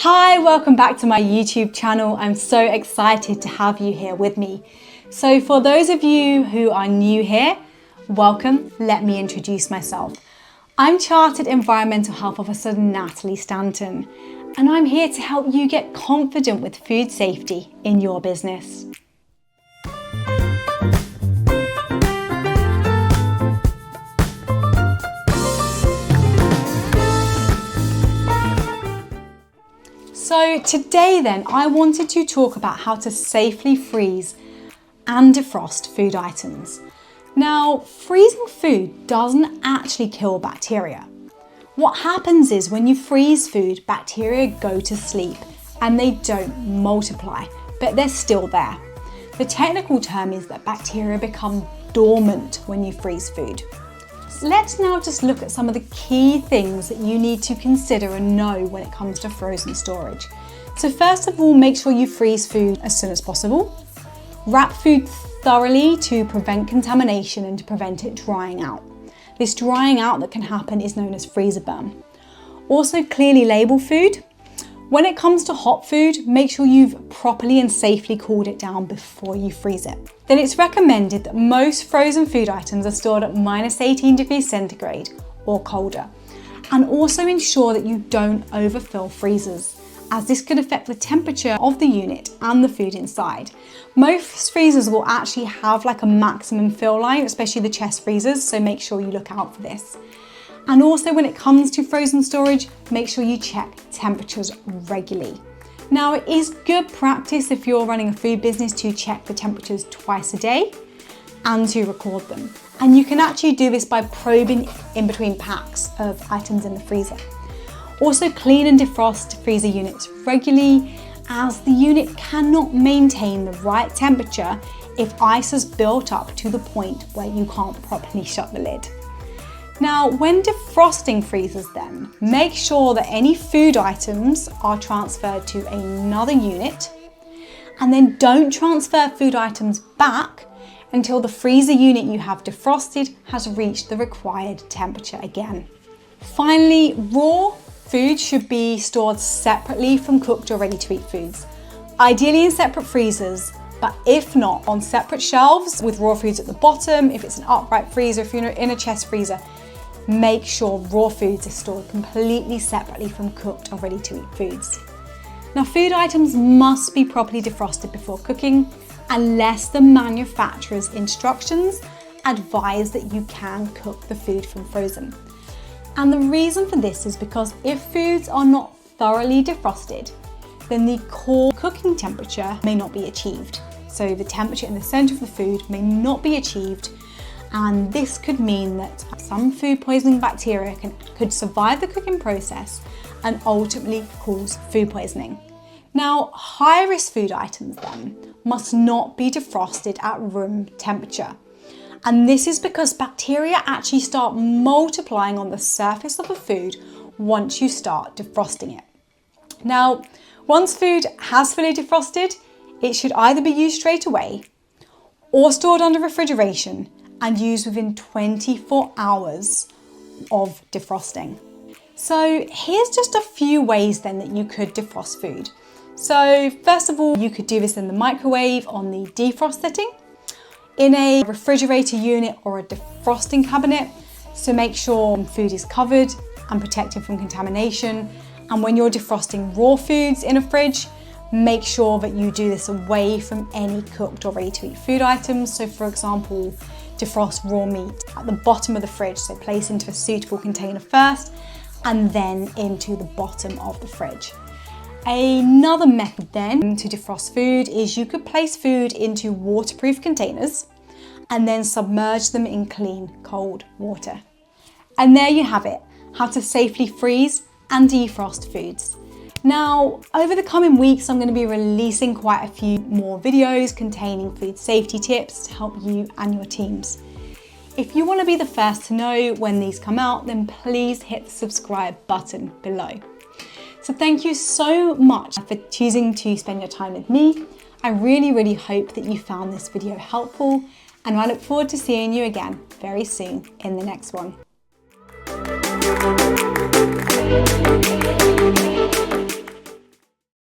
Hi, welcome back to my YouTube channel. I'm so excited to have you here with me. So for those of you who are new here, welcome. Let me introduce myself. I'm Chartered Environmental Health Officer Natalie Stanton, and I'm here to help you get confident with food safety in your business. So today then, I wanted to talk about how to safely freeze and defrost food items. Now, freezing food doesn't actually kill bacteria. What happens is when you freeze food, bacteria go to sleep and they don't multiply, but they're still there. The technical term is that bacteria become dormant when you freeze food. So let's now just look at some of the key things that you need to consider and know when it comes to frozen storage. So first of all, make sure you freeze food as soon as possible. Wrap food thoroughly to prevent contamination and to prevent it drying out. This drying out that can happen is known as freezer burn. Also, clearly label food. When it comes to hot food, make sure you've properly and safely cooled it down before you freeze it. Then it's recommended that most frozen food items are stored at -18 degrees centigrade or colder. And also ensure that you don't overfill freezers, as this could affect the temperature of the unit and the food inside. Most freezers will actually have like a maximum fill line, especially the chest freezers, so make sure you look out for this. And also when it comes to frozen storage, make sure you check temperatures regularly. Now, it is good practice if you're running a food business to check the temperatures twice a day and to record them. And you can actually do this by probing in between packs of items in the freezer. Also, clean and defrost freezer units regularly, as the unit cannot maintain the right temperature if ice has built up to the point where you can't properly shut the lid. Now, when defrosting freezers then, make sure that any food items are transferred to another unit, and then don't transfer food items back until the freezer unit you have defrosted has reached the required temperature again. Finally, raw food should be stored separately from cooked or ready-to-eat foods, ideally in separate freezers, but if not, on separate shelves with raw foods at the bottom. If it's an upright freezer, if you're in a chest freezer, make sure raw foods are stored completely separately from cooked or ready-to-eat foods. Now, food items must be properly defrosted before cooking unless the manufacturer's instructions advise that you can cook the food from frozen. And the reason for this is because if foods are not thoroughly defrosted, then the core cooking temperature may not be achieved. So the temperature in the center of the food may not be achieved, and this could mean that some food poisoning bacteria could survive the cooking process and ultimately cause food poisoning. Now, high-risk food items then must not be defrosted at room temperature. And this is because bacteria actually start multiplying on the surface of a food once you start defrosting it. Now, once food has fully defrosted, it should either be used straight away or stored under refrigeration and used within 24 hours of defrosting. So here's just a few ways then that you could defrost food. So first of all, you could do this in the microwave on the defrost setting, in a refrigerator unit or a defrosting cabinet. So make sure food is covered and protected from contamination. And when you're defrosting raw foods in a fridge, make sure that you do this away from any cooked or ready-to-eat food items. So for example, defrost raw meat at the bottom of the fridge. So place into a suitable container first and then into the bottom of the fridge. Another method then to defrost food is you could place food into waterproof containers and then submerge them in clean, cold water. And there you have it, how to safely freeze and defrost foods. Now, over the coming weeks, I'm going to be releasing quite a few more videos containing food safety tips to help you and your teams. If you want to be the first to know when these come out, then please hit the subscribe button below. So thank you so much for choosing to spend your time with me. I really hope that you found this video helpful, and I look forward to seeing you again very soon in the next one.